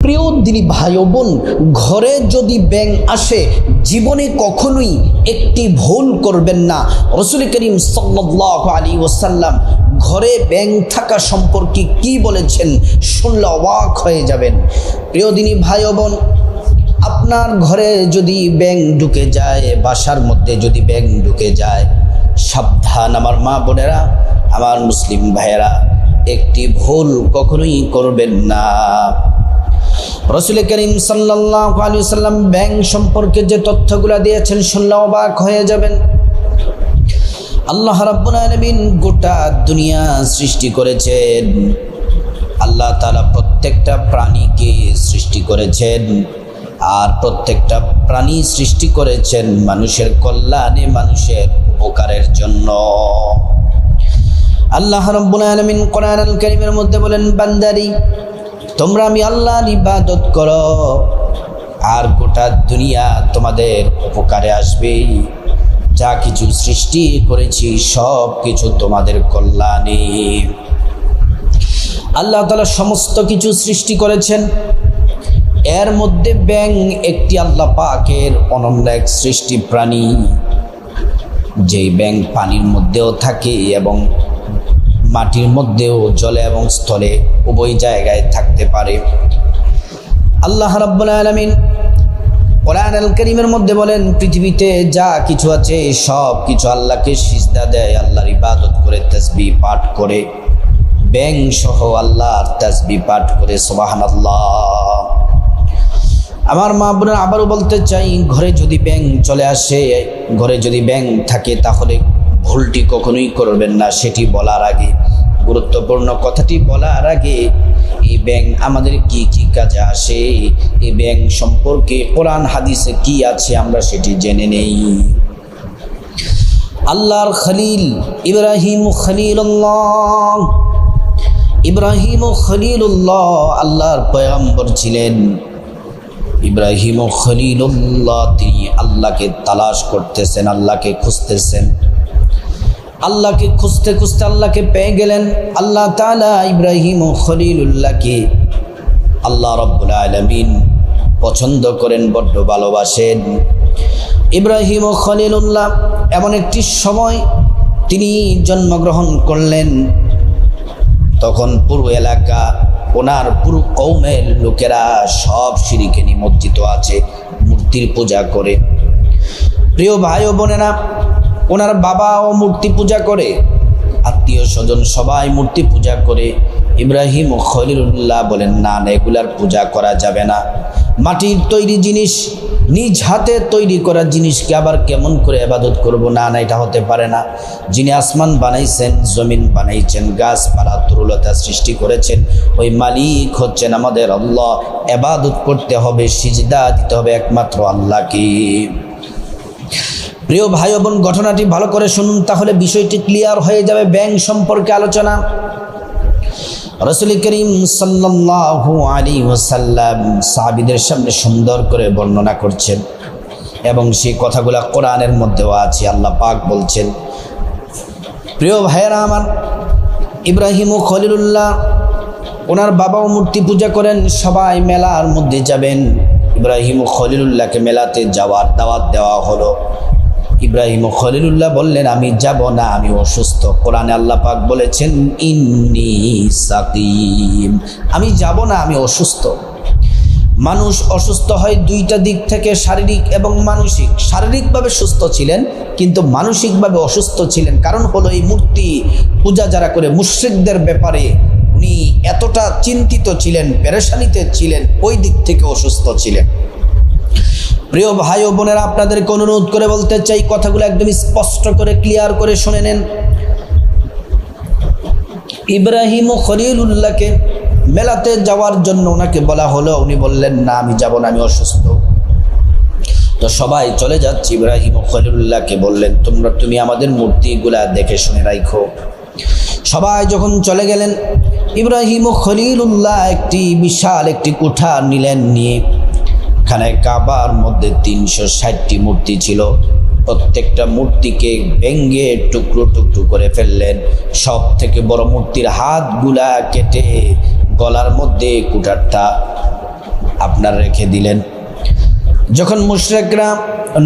প্রিয় দিনী ভাই ও বোন, ঘরে যদি ব্যাঙ আসে জীবনে কখনোই একটি ভুল করবেন না। রাসূল করিম সাল্লাল্লাহু আলাইহি ওয়াসাল্লাম ঘরে ব্যাঙ থাকা সম্পর্কে কি বলেছেন শুনলে অবাক হয়ে যাবেন। প্রিয় দিনী ভাই ও বোন, আপনার ঘরে যদি ব্যাঙ ঢুকে যায়, বাসার মধ্যে যদি ব্যাঙ ঢুকে যায়, সাবধান আমার মা বোনেরা, আমার মুসলিম ভাইয়েরা, একটি ভুল কখনোই করবেন না। রাসূল করিম সাল্লাল্লাহু আলাইহি ওয়াসাল্লাম ব্যাঙ সম্পর্কে যে তথ্যগুলো দিয়েছেন শুনলে অবাক হয়ে যাবেন। আল্লাহ রাব্বুল আলামিন গোটা দুনিয়া সৃষ্টি করেছেন। আল্লাহ তাআলা প্রত্যেকটা প্রাণীকে সৃষ্টি করেছেন, আর প্রত্যেকটা প্রাণী সৃষ্টি করেছেন মানুষের কল্যাণে, মানুষের উপকারের জন্য। আল্লাহ রাব্বুল আলামিন কোরআনুল কারীমের মধ্যে বলেন, বান্দারি তোমরা আমি আল্লাহর ইবাদত করো, আর গোটা দুনিয়া তোমাদের উপকারে আসবে। যা কিছু সৃষ্টি করেছি সব কিছু তোমাদের কল্যাণে। আল্লাহ তাআলা সমস্ত কিছু সৃষ্টি করেছেন, এর মধ্যে ব্যাঙ একটি আল্লাহ পাকের অনন্য এক সৃষ্টি প্রাণী। যেই ব্যাঙ পানির মধ্যেও থাকে এবং মাটির মধ্যেও, জলে এবং স্থলে উভয় জায়গায় থাকতে পারে। আল্লাহ রাব্বুল আলামিন কোরআনুল কারীমের মধ্যে বলেন, পৃথিবীতে যা কিছু আছে সব কিছু আল্লাহকে সিজদা দেয়, আল্লাহর ইবাদত করে, তাসবিহ পাঠ করে। ব্যাঙ সহ আল্লাহর তাসবিহ পাঠ করে, সুবহানাল্লাহ। আমার মা বোনেরা, আবারও বলতে চাই, ঘরে যদি ব্যাঙ চলে আসে, ঘরে যদি ব্যাঙ থাকে, তাহলে ভুলটি কখনোই করবেন না। সেটি বলার আগে, গুরুত্বপূর্ণ কথাটি বলার আগে, এই ব্যাঙ আমাদের কি কি কাজে আসে, এই ব্যাঙ সম্পর্কে কোরআন হাদিসে কি আছে আমরা সেটি জেনে নেই। আল্লাহর খলিল ইব্রাহিম খলিলুল্লাহ, ইব্রাহিম খলিলুল্লাহ আল্লাহর পয়গম্বর ছিলেন। ইব্রাহিম খলিলুল্লাহ তিনি আল্লাহকে তালাশ করতেছেন, আল্লাহকে খুঁজতেছেন। আল্লাহকে খুঁজতে খুঁজতে আল্লাহকে পেয়ে গেলেন। আল্লাহ তাআলা ইব্রাহিম খলিলুল্লাহকে আল্লাহ রাব্বুল আলামিন পছন্দ করেন, বড্ড ভালোবাসেন। ইব্রাহিম খলিলুল্লাহ এমন একটি সময় তিনি জন্মগ্রহণ করলেন, তখন পুরো এলাকা, ওনার পুরো কওমের লোকেরা সব শিরকে নিমজ্জিত আছে, মূর্তির পূজা করে। প্রিয় ভাই ও বোনেরা, ওনার বাবাও মূর্তি পূজা করে, আত্মীয় স্বজন সবাই মূর্তি পূজা করে। ইব্রাহিম খলিলুল্লাহ বলেন, না না, এগুলার পূজা করা যাবে না। মাটির তৈরি জিনিস, নিজ হাতে তৈরি করা জিনিসকে আবার কেমন করে ইবাদত করব? না না, এটা হতে পারে না। যিনি আসমান বানাইছেন, জমিন বানাইছেন, গাছপালা তরুলতা সৃষ্টি করেছেন, ওই মালিক হচ্ছেন আমাদের আল্লাহ। ইবাদত করতে হবে, সিজদা দিতে হবে একমাত্র আল্লাহকে। প্রিয় ভাই বোন, ঘটনাটি ভালো করে শুনুন, তাহলে বিষয়টি ক্লিয়ার হয়ে যাবে। ব্যাঙ সম্পর্কে আলোচনা। রাসূল করিম সাল্লাল্লাহু আলাইহি ওয়াসাল্লাম সাহাবীদের সামনে সুন্দর করে বর্ণনা করছেন, এবং সেই কথাগুলো কোরআনের মধ্যেও আছে। আল্লাহ পাক বলছেন, প্রিয় ভাইয়েরা আমার, ইব্রাহিম খলিলুল্লাহ ওনার বাবাও মূর্তি পূজা করেন। সবাই মেলার মধ্যে যাবেন, ইব্রাহিম খলিলুল্লাহকে মেলাতে যাওয়ার দাওয়াত দেওয়া হলো। ইব্রাহিম খলিলুল্লাহ বললেন, আমি যাব না, আমি অসুস্থ। কোরআনে আল্লাহ পাক বলেছেন, ইন্নী সাকিম, আমি যাব না, আমি অসুস্থ। মানুষ অসুস্থ হয় দুইটা দিক থেকে, শারীরিক এবং মানসিক। শারীরিকভাবে সুস্থ ছিলেন, কিন্তু মানসিকভাবে অসুস্থ ছিলেন। কারণ হলো, এই মূর্তি পূজা যারা করে, মুশরিকদের ব্যাপারে উনি এতটা চিন্তিত ছিলেন, পেরেশানিতে ছিলেন, ওই দিক থেকে অসুস্থ ছিলেন। প্রিয় ভাই ও বোনেরা, আপনাদেরকে অনুরোধ করে বলতে চাই, কথাগুলো একদম স্পষ্ট করে ক্লিয়ার করে শুনে নেন। ইব্রাহিম খলিলুল্লাহকে মেলাতে যাওয়ার জন্য ওনাকে বলা হলো, উনি বললেন, না আমি যাব না, আমি অসুস্থ। তো সবাই চলে যাচ্ছে। ইব্রাহিম খলিলুল্লাহকে বললেন, তুমি আমাদের মূর্তিগুলা দেখে শুনে রাখো। সবাই যখন চলে গেলেন, ইব্রাহিম খলিলুল্লাহ একটি বিশাল একটি কুঠার নিলেন, নিয়ে এখানে কাবার মধ্যে 360টি মূর্তি ছিল। প্রত্যেকটা মূর্তিকে ভেঙে টুকরো টুকরো করে ফেললেন। সব থেকে বড় মূর্তির হাতগুলা কেটে গলার মধ্যে কুঠারটা আপনার রেখে দিলেন। যখন মুশরিকরা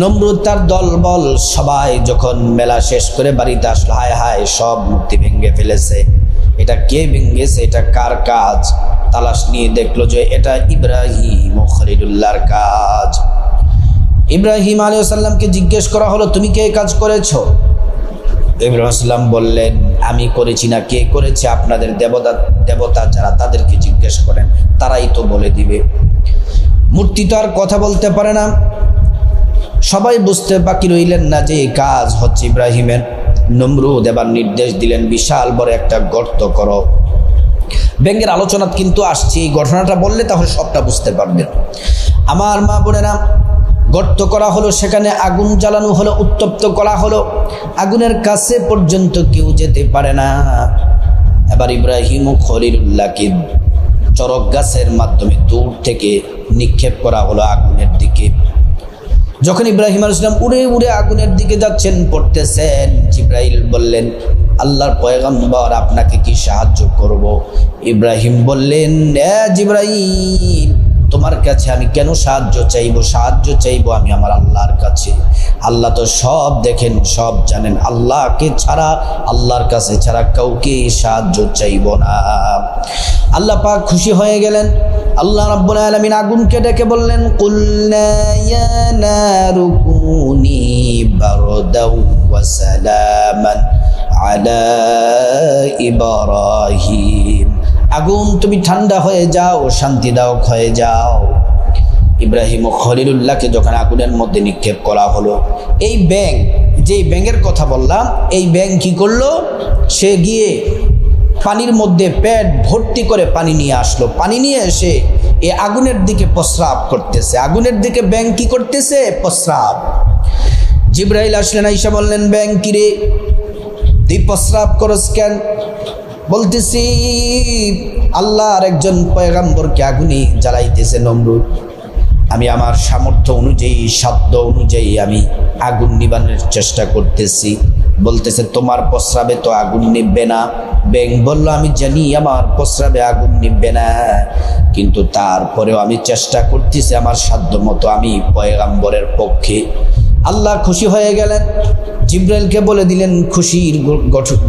নমরুদ তার দলবল সবাই যখন মেলা শেষ করে বাড়িতে আসলো, হায় হায় সব মূর্তি ভেঙে ফেলেছে, এটা কে ভেঙেছে, এটা কার কাজ? তালাশ নিয়ে দেখলো যে এটা ইব্রাহিম খলিলুল্লাহর কাজ। ইব্রাহিম আলাইহিস সালামকে জিজ্ঞেস করা হলো, তুমি কে কাজ করেছো? ইব্রাহিম সালাম বললেন, আমি করেছি না, কে করেছে? আপনাদের দেবতা যারা, তাদেরকে জিজ্ঞেস করেন, তারাই তো বলে দিবে। মূর্তি তো আর কথা বলতে পারে না। সবাই বুঝতে বাকি রইলেন না যে এই কাজ হচ্ছে ইব্রাহিমের। নমরুদ এবার নির্দেশ দিলেন, বিশাল বড় একটা গর্ত করো। ব্যঙ্গের আলোচনা কিন্তু আসছে, এই ঘটনাটা বললে তাহলে সবটা বুঝতে পারবেন। আমার মা বোনেরা, গর্ত করা হলো, সেখানে আগুন জ্বালানো হলো, উত্তপ্ত করা হলো, আগুনের কাছে পর্যন্ত কেউ যেতে পারে না। এবার ইব্রাহিম ও খলিলুল্লাহকে চরক গাছের মাধ্যমে দূর থেকে নিক্ষেপ করা হলো আগুনের দিকে। যখন ইব্রাহিম আলাইহিস সালাম উড়ে উড়ে আগুনের দিকে যাচ্ছেন, পড়তেছেন, জিবরাইল বললেন, আল্লাহর পয়গম্বর আপনাকে কি সাহায্য করব? ইব্রাহিম বললেন, জিবরাইল, তোমার কাছে আমি কেন সাহায্য চাইবো? সাহায্য চাইবো আমি আমার আল্লাহর কাছে। আল্লাহ তো সব দেখেন, সব জানেন। আল্লাহকে ছাড়া, আল্লাহর কাছে ছাড়া কাউকে সাহায্য চাইবো না। আল্লাহ পাক খুশি হয়ে গেলেন। আল্লাহ রাব্বুল আলামিন আগুনকে ডেকে বললেন, কুলনা ইয়া নারু কুনি বারদাও ওয়া সালামান আলা ইব্রাহিম। আগুন তুমি ঠান্ডা হয়ে যাও, শান্তিদায়ক হয়ে যাও। ইব্রাহিম ও খলিলুল্লাহকে যখন আগুনের মধ্যে নিক্ষেপ করা হলো, এই ব্যাঙ, যেই ব্যাঙের কথা বললাম, এই ব্যাঙ কি করলো? সে গিয়ে পানির মধ্যে পেট ভর্তি করে পানি নিয়ে আসলো। পানি নিয়ে এসে এই আগুনের দিকে প্রস্রাব করতেছে। আগুনের দিকে ব্যাঙ কি করতেছে? প্রস্রাব। জিবরাইল আসলেন, আইসা বললেন, ব্যাঙ কিরে তুই প্রস্রাব করস কেন? বলতেছি আল্লাহর একজন পয়গম্বরকে আগুনে জ্বালাইতেছে নমরুদ। আমি আমার সামর্থ্য অনুযায়ী, সাধ্য অনুযায়ী আমি আগুন নিবানোর চেষ্টা করতেছি। বলতেছে তোমার প্রস্রাবে তো আগুন নিববে না। ব্যাঙ বলল, আমি জানি আমার প্রস্রাবে আগুন নিববে না, কিন্তু তারপরেও আমি চেষ্টা করতেছি আমার সাধ্য মতো, আমি পয়গম্বরের পক্ষে। আল্লাহ খুশি হয়ে গেলেন। জিবরাইলকে বলে দিলেন, খুশির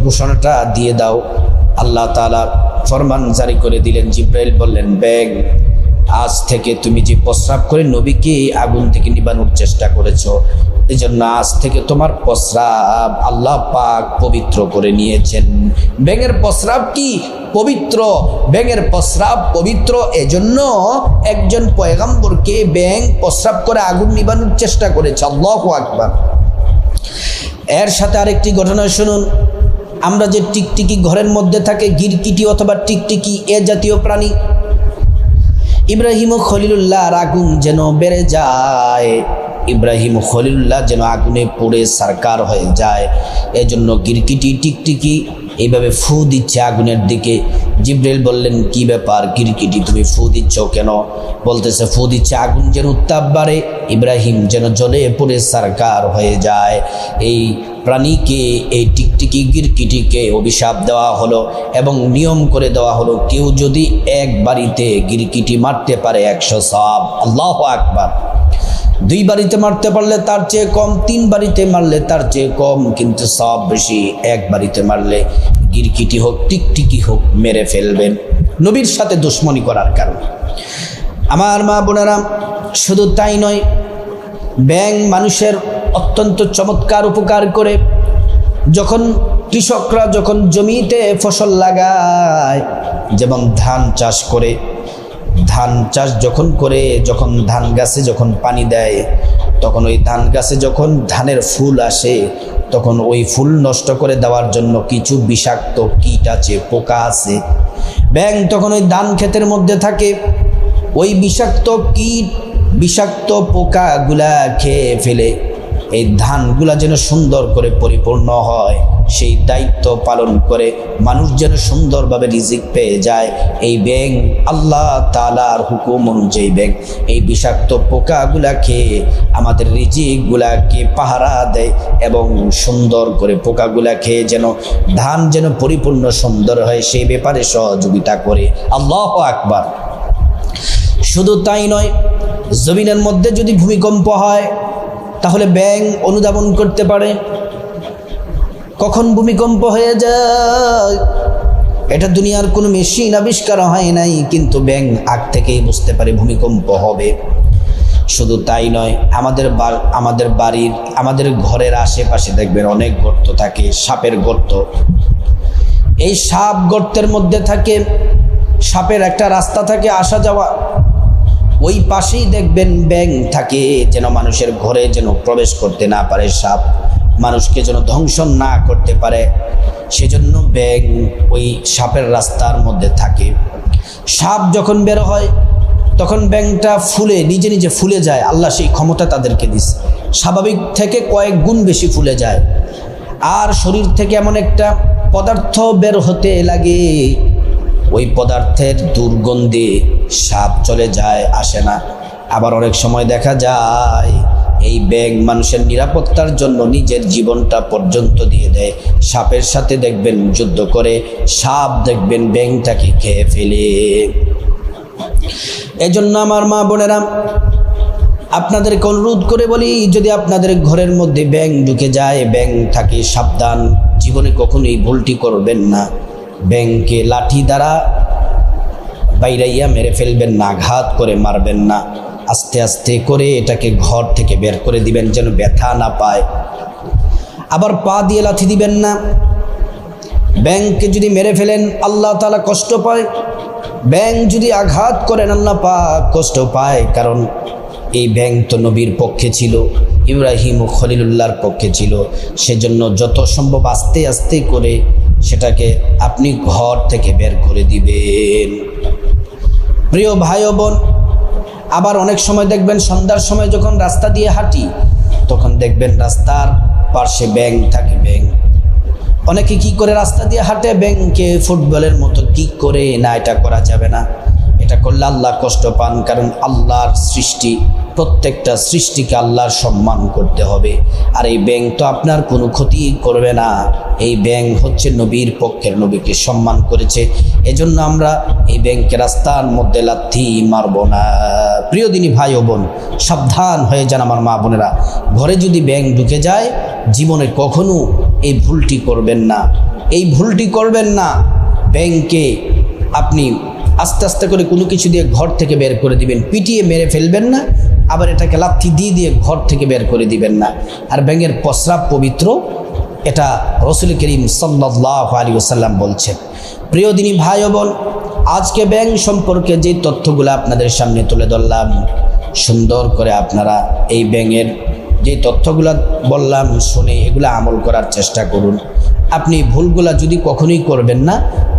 ঘোষণাটা দিয়ে দাও। আল্লাহ তাআলা ফরমান জারি করে দিলেন। জিবরাইল বললেন, ব্যাঙ, আজ থেকে তুমি যে প্রস্রাব করে নবীকে আগুন থেকে নিবানোর চেষ্টা করেছো, এই জন্য আজ থেকে তোমার প্রস্রাব আল্লাহ পাক পবিত্র করে নিয়েছেন। ব্যাঙের প্রস্রাব কি? পবিত্র। ব্যাঙের প্রস্রাব পবিত্র, এজন্য একজন পয়গম্বরকে ব্যাঙ প্রস্রাব করে আগুন নিবানোর চেষ্টা করেছে। আল্লাহু আকবার। এর সাথে আরেকটি ঘটনা শুনুন। আমরা যে টিকটিকি ঘরের মধ্যে থাকে, গিরকিটি অথবা টিকটিকি, এ জাতীয় প্রাণী, ইব্রাহিম ও খলিলুল্লাহর আগুন যেন বেড়ে যায়, ইব্রাহিম ও খলিলুল্লাহ যেন আগুনে পুড়ে সারকার হয়ে যায়, এজন্য গিরকিটি টিকটিকি এইভাবে ফু দিচ্ছে আগুনের দিকে। জিবরাইল বললেন, কি ব্যাপার গিরকিটি, তুমি ফু দিচ্ছ কেন? বলতেছে, ফু দিচ্ছে আগুন যেন উত্তাপ বাড়ে, ইব্রাহিম যেন জ্বলে পুড়ে সারকার হয়ে যায়। এই প্রাণীকে, এই টিকটিকি গিরকিটিকে অভিশাপ দেওয়া হলো এবং নিয়ম করে দেওয়া হলো, কেউ যদি এক বাড়িতে গিরকিটি মারতে পারে 100 সওয়াব। আল্লাহু আকবার। 2 বাড়িতে মারতে পারলে তার চেয়ে কম, 3 বাড়িতে মারলে তার চেয়ে কম, কিন্তু সওয়াব বেশি। 1 বাড়িতে মারলে গিরকিটি হোক টিকটিকি হোক মেরে ফেলবেন, নবীর সাথে দুশ্মনী করার কারণে। আমার মা বোনেরা, শুধু তাই নয়, ব্যাঙ মানুষের অত্যন্ত চমৎকার উপকার করে। যখন কৃষকরা যখন জমিতে ফসল লাগায়, যেমন ধান চাষ করে, ধান চাষ যখন করে, যখন ধান গাছে যখন পানি দেয়, তখন ওই ধান গাছে যখন ধানের ফুল আসে, তখন ওই ফুল নষ্ট করে দেওয়ার জন্য কিছু বিষাক্ত কীট আছে, পোকা আছে। ব্যাঙ তখন ওই ধান ক্ষেতের মধ্যে থাকে, ওই বিষাক্ত কীট, বিষাক্ত পোকাগুলা খেয়ে ফেলে এই ধানগুলা যেন সুন্দর করে পরিপূর্ণ হয়, সেই দায়িত্ব পালন করে মানুষ যেন সুন্দরভাবে রিজিক পেয়ে যায়। এই ব্যাঙ আল্লাহ তাআলার হুকুম অনুযায়ী ব্যাঙ এই বিষাক্ত পোকাগুলা খেয়ে আমাদের রিজিকগুলাকে পাহারা দেয় এবং সুন্দর করে পোকাগুলা খেয়ে যেন ধান যেন পরিপূর্ণ সুন্দর হয় সেই ব্যাপারে সহযোগিতা করে। আল্লাহু আকবার। শুধু তাই নয়, জমিনের মধ্যে যদি ভূমিকম্প হয় তাহলে ব্যাঙ অনুধাবন করতে পারে কখন ভূমিকম্প হয়ে যায়। এটা দুনিয়ার কোনো মেশিন আবিষ্কার হয় নাই, কিন্তু ব্যাঙ আগ থেকেই বুঝতে পারে ভূমিকম্প হবে। শুধু তাই নয়, আমাদের বাড়ির, আমাদের ঘরের আশেপাশে দেখবেন অনেক গর্ত থাকে, সাপের গর্ত। এই সাপ গর্তের মধ্যে থাকে, সাপের একটা রাস্তা থাকে আসা যাওয়া, ওই পাশেই দেখবেন ব্যাঙ থাকে, যেন মানুষের ঘরে যেন প্রবেশ করতে না পারে সাপ, মানুষকে যেন ধ্বংস না করতে পারে, সেজন্য ব্যাঙ ওই সাপের রাস্তার মধ্যে থাকে। সাপ যখন বের হয় তখন ব্যাঙটা ফুলে, নিজে নিজে ফুলে যায়। আল্লাহ সেই ক্ষমতা তাদেরকে দিছে, স্বাভাবিক থেকে কয়েক গুণ বেশি ফুলে যায়। আর শরীর থেকে এমন একটা পদার্থ বের হতে লাগে, ওই পদার্থের দুর্গন্ধে সাপ চলে যায়, আসে না। আবার অনেক সময় দেখা যায় এই ব্যাঙ মানুষের নিরাপত্তার জন্য নিজের জীবনটা পর্যন্ত দিয়ে দেয়। সাপের সাথে দেখবেন যুদ্ধ করে, সাপ দেখবেন ব্যাঙটাকে খেয়ে ফেলে। এজন্য আমার মা বোনেরা, আপনাদেরকে অনুরোধ করে বলি, যদি আপনাদের ঘরের মধ্যে ব্যাঙ ঢুকে যায়, ব্যাঙ থাকে, সাবধান, জীবনে কখনোই ভুলটি করবেন না। ব্যাঙকে লাঠি দ্বারা বাইরাইয়া মেরে ফেলবেন না, আঘাত করে মারবেন না, আস্তে আস্তে করে এটাকে ঘর থেকে বের করে দিবেন যেন ব্যথা না পায়। আবার পা দিয়ে লাথি দিবেন না। ব্যাঙকে যদি মেরে ফেলেন আল্লাহ তাআলা কষ্ট পায়, ব্যাঙ যদি আঘাত করেন আল্লাহ পাক কষ্ট পায়। কারণ এই ব্যাঙ তো নবীর পক্ষে ছিল, ইব্রাহিম ও খলিলুল্লাহর পক্ষে ছিল। সেজন্য যত সম্ভব আস্তে আস্তে করে সেটাকে আপনি ঘর থেকে বের করে দিবেন। প্রিয় ভাই ও বোন, আবার অনেক সময় দেখবেন সন্ধ্যার সময় যখন রাস্তা দিয়ে হাঁটি, তখন দেখবেন রাস্তার পাশে ব্যাঙ থাকে। ব্যাঙ অনেকে কি করে রাস্তা দিয়ে হাঁটে, ব্যাঙকে ফুটবলের মতো কি করে না, এটা করা যাবে না। এটা করলে আল্লাহ কষ্ট পান, কারণ আল্লাহর সৃষ্টি, প্রত্যেকটা সৃষ্টিকে আল্লাহর সম্মান করতে হবে। আর এই ব্যাঙ তো আপনার কোনো ক্ষতি করবে না, এই ব্যাঙ হচ্ছে নবীর পক্ষের, নবীকে সম্মান করেছে। এজন্য আমরা এই ব্যাঙকে রাস্তার মধ্যে লাথি মারব না। প্রিয় দিনী ভাই ও বোন, সাবধান হয়ে যান আমার মা বোনেরা। ঘরে যদি ব্যাঙ ঢুকে যায়, জীবনে কখনো এই ভুলটি করবেন না, এই ভুলটি করবেন না। ব্যাঙকে আপনি আস্তে আস্তে করে কোনো কিছু দিয়ে ঘর থেকে বের করে দিবেন, পিটিয়ে মেরে ফেলবেন না, আবার এটাকে লাথি দিয়ে দিয়ে ঘর থেকে বের করে দিবেন না। আর ব্যাঙের প্রস্রাব পবিত্র, এটা রাসূল করিম সাল্লাল্লাহু আলাইহি ওয়াসাল্লাম বলছেন। প্রিয় দিনী ভাই ও বোন, আজকে ব্যাঙ সম্পর্কে যে তথ্যগুলো আপনাদের সামনে তুলে ধরলাম, সুন্দর করে আপনারা এই ব্যাঙের যে তথ্যগুলো বললাম শুনে এগুলো আমল করার চেষ্টা করুন। আপনি ভুলগুলা যদি কখনোই করবেন না,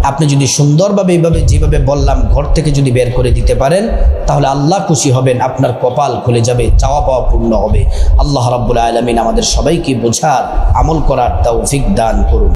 আপনি যদি সুন্দরভাবে এইভাবে যেভাবে বললাম ঘর থেকে যদি বের করে দিতে পারেন, তাহলে আল্লাহ খুশি হবেন, আপনার কপাল খুলে যাবে, চাওয়া পাওয়া পূর্ণ হবে। আল্লাহ রাব্বুল আলামিন আমাদের সবাইকে বোঝার, আমল করার তৌফিক দান করুন।